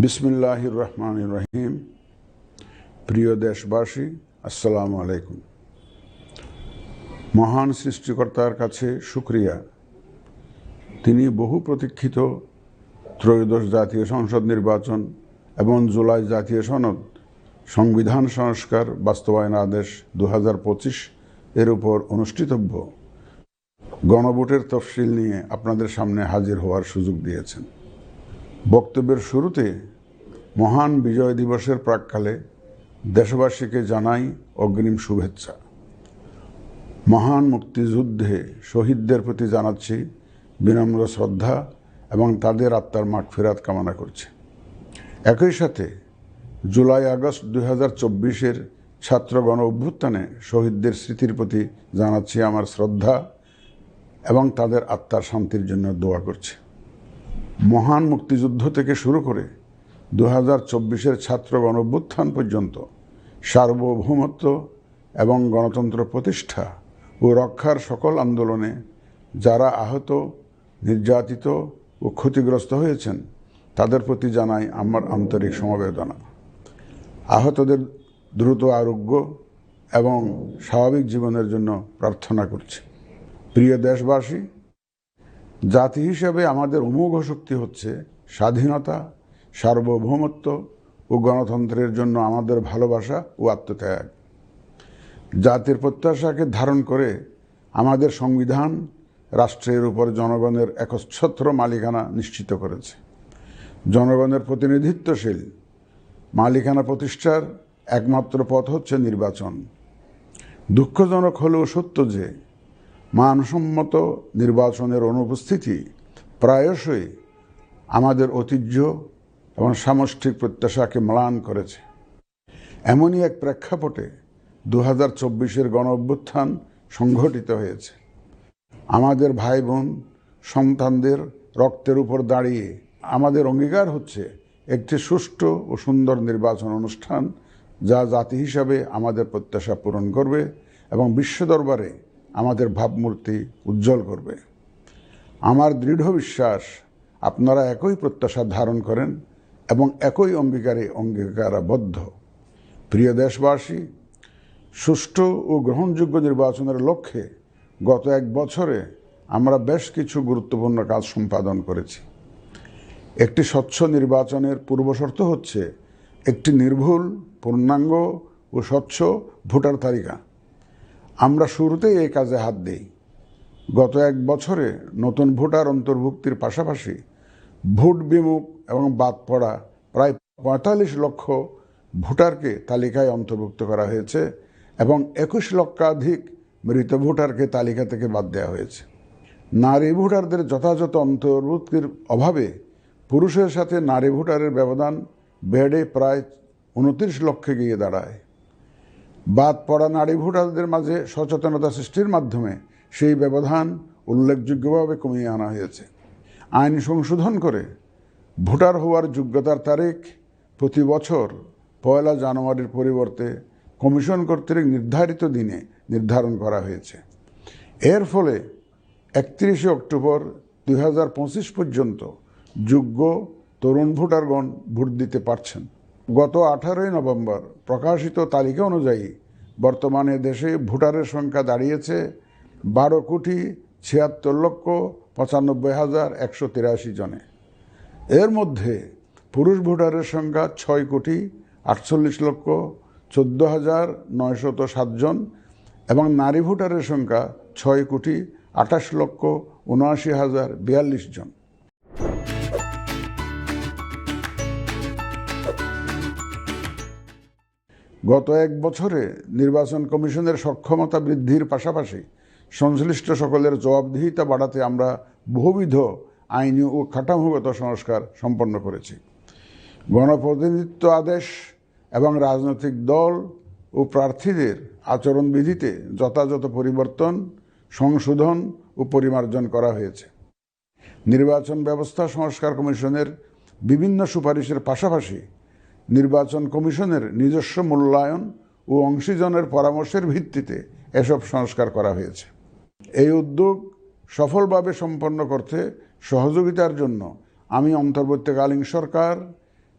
বিসমিল্লাহির রহমানির রহিম। প্রিয় দেশবাসী, আসসালামু আলাইকুম। মহান সৃষ্টিকর্তার কাছে শুকরিয়া, তিনি বহু প্রতীক্ষিত ত্রয়োদশ জাতীয় সংসদ নির্বাচন এবং জুলাই জাতীয় সনদ সংবিধান সংস্কার বাস্তবায়ন আদেশ 2025 এর উপর অনুষ্ঠিতব্য গণভোটের তফসিল নিয়ে আপনাদের সামনে হাজির হওয়ার সুযোগ দিয়েছেন। বক্তব্যের শুরুতে মহান বিজয় দিবসের প্রাক্কালে দেশবাসীকে জানাই অগ্রিম শুভেচ্ছা। মহান মুক্তিযুদ্ধে শহীদদের প্রতি জানাচ্ছি বিনম্র শ্রদ্ধা এবং তাদের আত্মার মাগফিরাত কামনা করছি। একই সাথে জুলাই আগস্ট 2024-এর ছাত্র গণ অভ্যুত্থানে শহীদদের স্মৃতির প্রতি জানাচ্ছি আমার শ্রদ্ধা এবং তাদের আত্মার শান্তির জন্য দোয়া করছি। মহান মুক্তিযুদ্ধ থেকে শুরু করে 2024-এর ছাত্র গণ অভ্যুত্থান পর্যন্ত সার্বভৌমত্ব এবং গণতন্ত্র প্রতিষ্ঠা ও রক্ষার সকল আন্দোলনে যারা আহত, নির্যাতিত ও ক্ষতিগ্রস্ত হয়েছেন তাদের প্রতি জানাই আমার আন্তরিক সমবেদনা। আহতদের দ্রুত আরোগ্য এবং স্বাভাবিক জীবনের জন্য প্রার্থনা করছি। প্রিয় দেশবাসী, জাতি হিসেবে আমাদের অমোঘ শক্তি হচ্ছে স্বাধীনতা, সার্বভৌমত্ব ও গণতন্ত্রের জন্য আমাদের ভালোবাসা ও আত্মত্যাগ। জাতির প্রত্যাশাকে ধারণ করে আমাদের সংবিধান রাষ্ট্রের উপর জনগণের একচ্ছত্র মালিকানা নিশ্চিত করেছে। জনগণের প্রতিনিধিত্বশীল মালিকানা প্রতিষ্ঠার একমাত্র পথ হচ্ছে নির্বাচন। দুঃখজনক হলেও সত্য যে মানসম্মত নির্বাচনের অনুপস্থিতি প্রায়শই আমাদের ঐতিহ্য এবং সামষ্টিক প্রত্যাশাকে ম্লান করেছে। এমনই এক প্রেক্ষাপটে 2024-এর গণ অভ্যুত্থান সংঘটিত হয়েছে। আমাদের ভাই বোন সন্তানদের রক্তের উপর দাঁড়িয়ে আমাদের অঙ্গীকার হচ্ছে একটি সুষ্ঠু ও সুন্দর নির্বাচন অনুষ্ঠান, যা জাতি হিসাবে আমাদের প্রত্যাশা পূরণ করবে এবং বিশ্ব দরবারে আমাদের ভাবমূর্তি উজ্জ্বল করবে। আমার দৃঢ় বিশ্বাস আপনারা একই প্রত্যাশা ধারণ করেন এবং একই অঙ্গীকারে অঙ্গীকারাবদ্ধ। প্রিয় দেশবাসী, সুষ্ঠু ও গ্রহণযোগ্য নির্বাচনের লক্ষ্যে গত এক বছরে আমরা বেশ কিছু গুরুত্বপূর্ণ কাজ সম্পাদন করেছি। একটি স্বচ্ছ নির্বাচনের পূর্বশর্ত হচ্ছে একটি নির্ভুল, পূর্ণাঙ্গ ও স্বচ্ছ ভোটার তালিকা। আমরা শুরুতেই এই কাজে হাত দিই। গত এক বছরে নতুন ভোটার অন্তর্ভুক্তির পাশাপাশি ভোট বিমুখ এবং বাদ পড়া প্রায় 45 লক্ষ ভোটারকে তালিকায় অন্তর্ভুক্ত করা হয়েছে এবং 21 লক্ষাধিক মৃত ভোটারকে তালিকা থেকে বাদ দেওয়া হয়েছে। নারী ভোটারদের যথাযথ অন্তর্ভুক্তির অভাবে পুরুষের সাথে নারী ভোটারের ব্যবধান বেড়ে প্রায় 29 লক্ষে গিয়ে দাঁড়ায়। বাদ পড়া নারী ভোটারদের মাঝে সচেতনতা সৃষ্টির মাধ্যমে সেই ব্যবধান উল্লেখযোগ্যভাবে কমিয়ে আনা হয়েছে। আইন সংশোধন করে ভোটার হওয়ার যোগ্যতার তারিখ প্রতি বছর 1 জানুয়ারির পরিবর্তে কমিশন কর্তৃক নির্ধারিত দিনে নির্ধারণ করা হয়েছে। এর ফলে 31 অক্টোবর 2025 পর্যন্ত যোগ্য তরুণ ভোটারগণ ভোট দিতে পারছেন। গত 18 নভেম্বর প্রকাশিত তালিকা অনুযায়ী বর্তমানে দেশে ভোটারের সংখ্যা দাঁড়িয়েছে 12,76,95,183 জনে। এর মধ্যে পুরুষ ভোটারের সংখ্যা 6,48,14,907 জন এবং নারী ভোটারের সংখ্যা 6,28,79,042 জন। গত এক বছরে নির্বাচন কমিশনের সক্ষমতা বৃদ্ধির পাশাপাশি সংশ্লিষ্ট সকলের জবাবদিহিতা বাড়াতে আমরা বহুবিধ আইনি ও কাঠামোগত সংস্কার সম্পন্ন করেছি। গণপ্রতিনিধিত্ব আদেশ এবং রাজনৈতিক দল ও প্রার্থীদের আচরণবিধিতে যথাযথ পরিবর্তন, সংশোধন ও পরিমার্জন করা হয়েছে। নির্বাচন ব্যবস্থা সংস্কার কমিশনের বিভিন্ন সুপারিশের পাশাপাশি নির্বাচন কমিশনের নিজস্ব মূল্যায়ন ও অংশীজনের পরামর্শের ভিত্তিতে এসব সংস্কার করা হয়েছে। এই উদ্যোগ সফলভাবে সম্পন্ন করতে সহযোগিতার জন্য আমি অন্তর্বর্তীকালীন সরকার,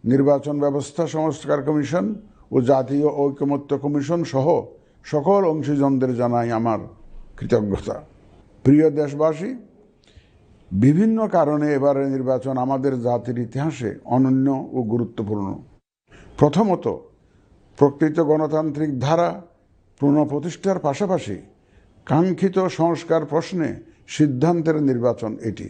নির্বাচন ব্যবস্থা সংস্কার কমিশন ও জাতীয় ঐকমত্য কমিশন সহ সকল অংশীজনদের জানাই আমার কৃতজ্ঞতা। প্রিয় দেশবাসী, বিভিন্ন কারণে এবারের নির্বাচন আমাদের জাতির ইতিহাসে অনন্য ও গুরুত্বপূর্ণ। প্রথমত, প্রকৃত গণতান্ত্রিক ধারা পুনঃপ্রতিষ্ঠার পাশাপাশি কাঙ্ক্ষিত সংস্কার প্রশ্নে সিদ্ধান্তের নির্বাচন এটি।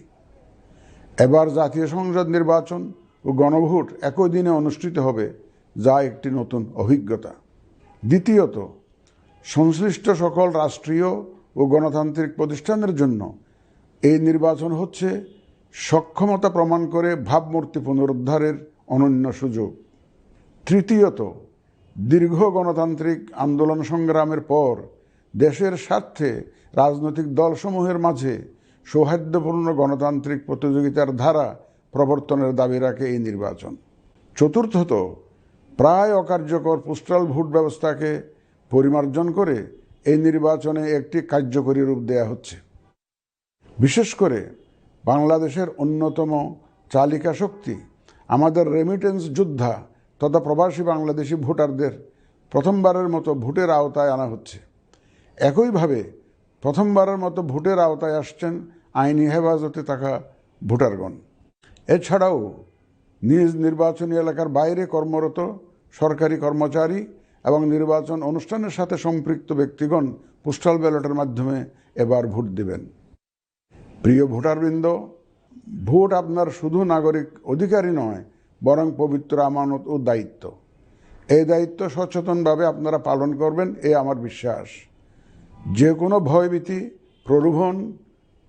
এবার জাতীয় সংসদ নির্বাচন ও গণভোট একই দিনে অনুষ্ঠিত হবে, যা একটি নতুন অভিজ্ঞতা। দ্বিতীয়ত, সংশ্লিষ্ট সকল রাষ্ট্রীয় ও গণতান্ত্রিক প্রতিষ্ঠানের জন্য এই নির্বাচন হচ্ছে সক্ষমতা প্রমাণ করে ভাবমূর্তি পুনরুদ্ধারের অনন্য সুযোগ। তৃতীয়ত, দীর্ঘ গণতান্ত্রিক আন্দোলন সংগ্রামের পর দেশের স্বার্থে রাজনৈতিক দলসমূহের মাঝে সৌহার্দ্যপূর্ণ গণতান্ত্রিক প্রতিযোগিতার ধারা প্রবর্তনের দাবি রাখে এই নির্বাচন। চতুর্থত, প্রায় অকার্যকর পোস্টাল ভোট ব্যবস্থাকে পরিমার্জন করে এই নির্বাচনে একটি কার্যকরী রূপ দেয়া হচ্ছে। বিশেষ করে বাংলাদেশের অন্যতম চালিকা শক্তি আমাদের রেমিটেন্স যোদ্ধা তথা প্রবাসী বাংলাদেশি ভোটারদের প্রথমবারের মতো ভোটের আওতায় আনা হচ্ছে। একইভাবে প্রথমবারের মতো ভোটের আওতায় আসছেন আইনি হেফাজতে থাকা ভোটারগণ। এছাড়াও নিজ নির্বাচনী এলাকার বাইরে কর্মরত সরকারি কর্মচারী এবং নির্বাচন অনুষ্ঠানের সাথে সম্পৃক্ত ব্যক্তিগণ পোস্টাল ব্যালটের মাধ্যমে এবার ভোট দেবেন। প্রিয় ভোটারবৃন্দ, ভোট আপনার শুধু নাগরিক অধিকারই নয়, বরং পবিত্র আমানত ও দায়িত্ব। এই দায়িত্ব সচেতনভাবে আপনারা পালন করবেন, এ আমার বিশ্বাস। যে কোনো ভয়ভীতি, প্রলোভন,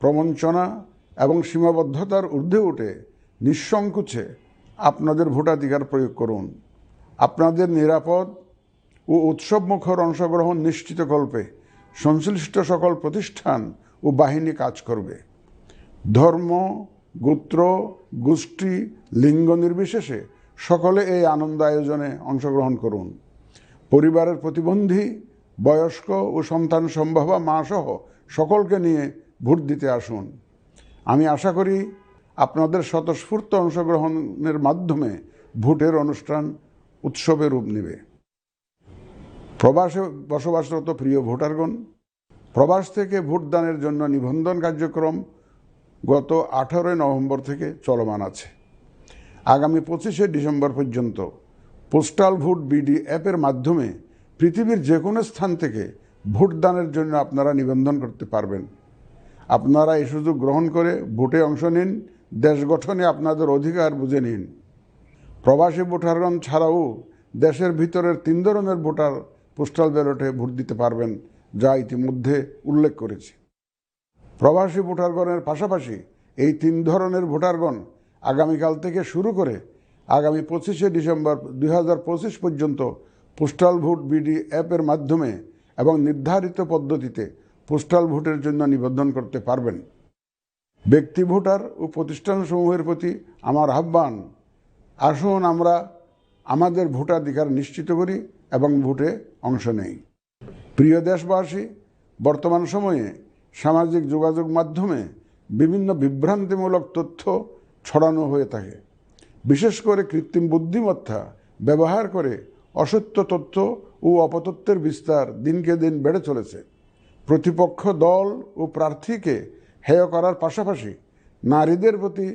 প্রবঞ্চনা এবং সীমাবদ্ধতার ঊর্ধ্বে উঠে নিঃসংকোচে আপনাদের ভোটাধিকার প্রয়োগ করুন। আপনাদের নিরাপদ ও উৎসবমুখর অংশগ্রহণ নিশ্চিতকল্পে সংশ্লিষ্ট সকল প্রতিষ্ঠান ও বাহিনী কাজ করবে। ধর্ম, গোত্র, গোষ্ঠী, লিঙ্গ নির্বিশেষে সকলে এই আনন্দ আয়োজনে অংশগ্রহণ করুন। পরিবারের প্রতিবন্ধী, বয়স্ক ও সন্তান সম্ভবা মা সহ সকলকে নিয়ে ভোট দিতে আসুন। আমি আশা করি আপনাদের স্বতঃস্ফূর্ত অংশগ্রহণের মাধ্যমে ভোটের অনুষ্ঠান উৎসবে রূপ নেবে। প্রবাসে বসবাসরত প্রিয় ভোটারগণ, প্রবাস থেকে ভোটদানের জন্য নিবন্ধন কার্যক্রম গত 18 নভেম্বর থেকে চলমান আছে। আগামী 25 ডিসেম্বর পর্যন্ত পোস্টাল ভোট বিডি অ্যাপের মাধ্যমে পৃথিবীর যে কোনো স্থান থেকে ভোটদানের জন্য আপনারা নিবন্ধন করতে পারবেন। আপনারা এই সুযোগ গ্রহণ করে ভোটে অংশ নিন, দেশ গঠনে আপনাদের অধিকার বুঝে নিন। প্রবাসী ভোটারগণ ছাড়াও দেশের ভিতরের 3 ধরনের ভোটার পোস্টাল ব্যালটে ভোট দিতে পারবেন, যা ইতিমধ্যে উল্লেখ করেছি। প্রবাসী ভোটারগণের পাশাপাশি এই 3 ধরনের ভোটারগণ আগামীকাল থেকে শুরু করে আগামী 25 ডিসেম্বর 2025 পর্যন্ত পোস্টাল ভোট বিডি অ্যাপের মাধ্যমে এবং নির্ধারিত পদ্ধতিতে পোস্টাল ভোটের জন্য নিবন্ধন করতে পারবেন। ব্যক্তি ভোটার ও প্রতিষ্ঠানসমূহের প্রতি আমার আহ্বান, আসুন আমরা আমাদের ভোটাধিকার নিশ্চিত করি এবং ভোটে অংশ নেই। প্রিয় দেশবাসী, বর্তমান সময়ে সামাজিক যোগাযোগ মাধ্যমে বিভিন্ন বিভ্রান্তিমূলক তথ্য ছড়ানো হয়ে থাকে। বিশেষ করে কৃত্রিম বুদ্ধিমত্তা ব্যবহার করে অসত্য তথ্য ও অপতথ্যের বিস্তার দিনকে দিন বেড়ে চলেছে। প্রতিপক্ষ দল ও প্রার্থীকে হেয় করার পাশাপাশি নারীদের প্রতি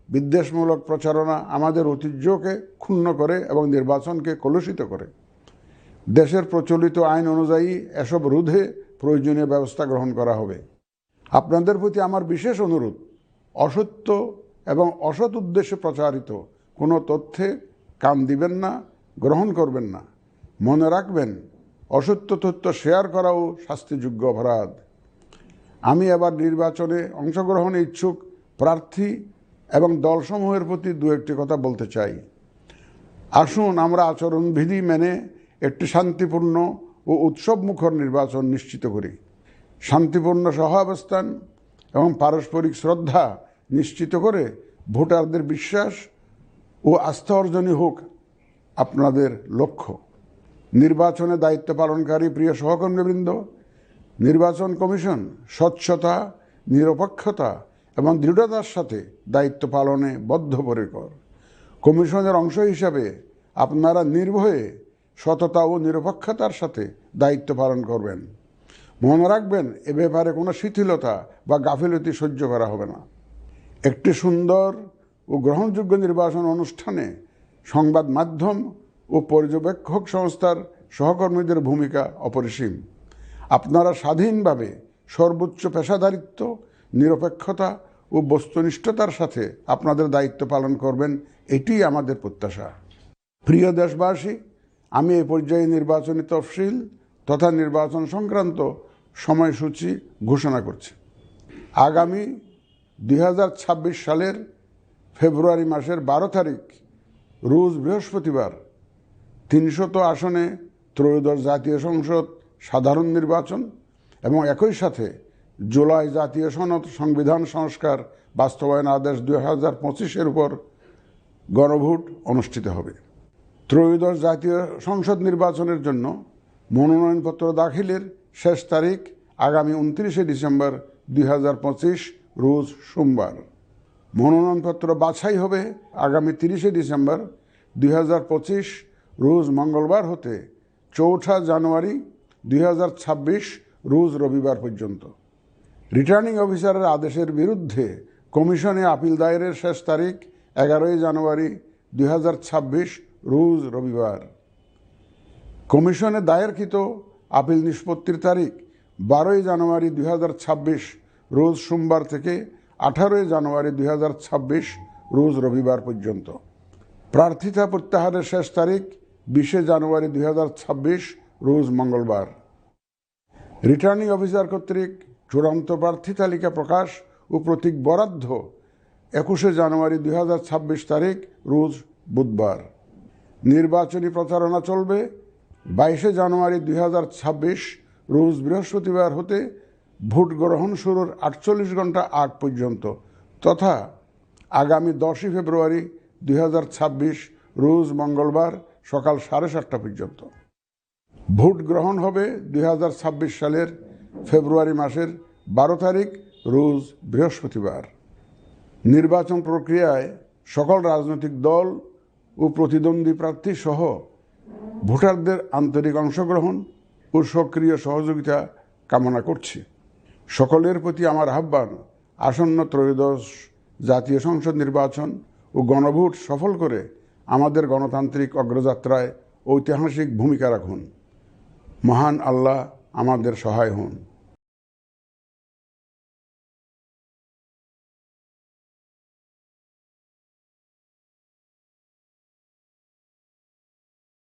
বিদ্বেষমূলক প্রচারণা আমাদের ঐতিহ্যকে ক্ষুণ্ণ করে এবং নির্বাচনকে কলুষিত করে। দেশের প্রচলিত আইন অনুযায়ী এসব রোধে প্রয়োজনীয় ব্যবস্থা গ্রহণ করা হবে। আপনাদের প্রতি আমার বিশেষ অনুরোধ, অসত্য এবং অসৎ উদ্দেশ্যে প্রচারিত কোনো তথ্যে কান দিবেন না, গ্রহণ করবেন না। মনে রাখবেন, অসত্য তথ্য শেয়ার করাও শাস্তিযোগ্য অপরাধ। আমি এবার নির্বাচনে অংশগ্রহণে ইচ্ছুক প্রার্থী এবং দলসমূহের প্রতি 2-1টি কথা বলতে চাই। আসুন আমরা আচরণবিধি মেনে একটি শান্তিপূর্ণ ও উৎসবমুখর নির্বাচন নিশ্চিত করি। শান্তিপূর্ণ সহাবস্থান এবং পারস্পরিক শ্রদ্ধা নিশ্চিত করে ভোটারদের বিশ্বাস ও আস্থা অর্জনই হোক আপনাদের লক্ষ্য। নির্বাচনে দায়িত্ব পালনকারী প্রিয় সহকর্মীবৃন্দ, নির্বাচন কমিশন স্বচ্ছতা, নিরপেক্ষতা এবং দৃঢ়তার সাথে দায়িত্ব পালনে বদ্ধপরিকর। কমিশনের অংশ হিসাবে আপনারা নির্ভয়ে সততা ও নিরপেক্ষতার সাথে দায়িত্ব পালন করবেন। মনে রাখবেন, এ ব্যাপারে কোনো শিথিলতা বা গাফিলতি সহ্য করা হবে না। একটি সুন্দর ও গ্রহণযোগ্য নির্বাচন অনুষ্ঠানে সংবাদ মাধ্যম ও পর্যবেক্ষক সংস্থার সহকর্মীদের ভূমিকা অপরিসীম। আপনারা স্বাধীনভাবে সর্বোচ্চ পেশাদারিত্ব, নিরপেক্ষতা ও বস্তুনিষ্ঠতার সাথে আপনাদের দায়িত্ব পালন করবেন, এটি আমাদের প্রত্যাশা। প্রিয় দেশবাসী, আমি এই পর্যায়ে নির্বাচনী তফসিল তথা নির্বাচন সংক্রান্ত সময়সূচি ঘোষণা করছি। আগামী 2026 সালের ফেব্রুয়ারি মাসের 12 তারিখ রোজ বৃহস্পতিবার 300 আসনে ত্রয়োদশ জাতীয় সংসদ সাধারণ নির্বাচন এবং একই সাথে জুলাই জাতীয় সনদ সংবিধান সংস্কার বাস্তবায়ন আদেশ 2025-এর উপর গণভোট অনুষ্ঠিত হবে। ত্রয়োদশ জাতীয় সংসদ নির্বাচনের জন্য মনোনয়নপত্র দাখিলের শেষ তারিখ আগামী 29 ডিসেম্বর 2025 রোজ সোমবার। মনোনয়নপত্র বাছাই হবে আগামী 30 ডিসেম্বর 2025 রোজ মঙ্গলবার হতে 4 জানুয়ারি 2026 রোজ রবিবার পর্যন্ত। রিটার্নিং অফিসারের আদেশের বিরুদ্ধে কমিশনে আপিল দায়েরের শেষ তারিখ 11 জানুয়ারি 2026 রোজ রবিবার। কমিশনে দায়েরকৃত আপিল নিষ্পত্তির তারিখ 12 জানুয়ারি 2026 রোজ সোমবার থেকে 18 জানুয়ারি 2026 রোজ রবিবার পর্যন্ত। প্রার্থিতা প্রত্যাহারের শেষ তারিখ 20 জানুয়ারি 2026 রোজ মঙ্গলবার। রিটার্নিং অফিসার কর্তৃক চূড়ান্ত প্রার্থী তালিকা প্রকাশ ও প্রতীক বরাদ্দ 21 জানুয়ারি 2026 তারিখ রোজ বুধবার। নির্বাচনী প্রচারণা চলবে 22 জানুয়ারি 2026 রোজ বৃহস্পতিবার হতে ভোট গ্রহণ শুরুর 48 ঘন্টা আগ পর্যন্ত তথা আগামী 10 ফেব্রুয়ারি 2026 রোজ মঙ্গলবার সকাল 7:30 পর্যন্ত। ভোট গ্রহণ হবে 2026 সালের ফেব্রুয়ারি মাসের 12 তারিখ রোজ বৃহস্পতিবার। নির্বাচন প্রক্রিয়ায় সকল রাজনৈতিক দল ও প্রতিদ্বন্দ্বী প্রার্থী সহ ভোটারদের আন্তরিক অংশগ্রহণ ও সক্রিয় সহযোগিতা কামনা করছি। সকলের প্রতি আমার আহ্বান, আসন্ন ত্রয়োদশ জাতীয় সংসদ নির্বাচন ও গণভোট সফল করে আমাদের গণতান্ত্রিক অগ্রযাত্রায় ঐতিহাসিক ভূমিকা রাখুন। মহান আল্লাহ আমাদের সহায় হন।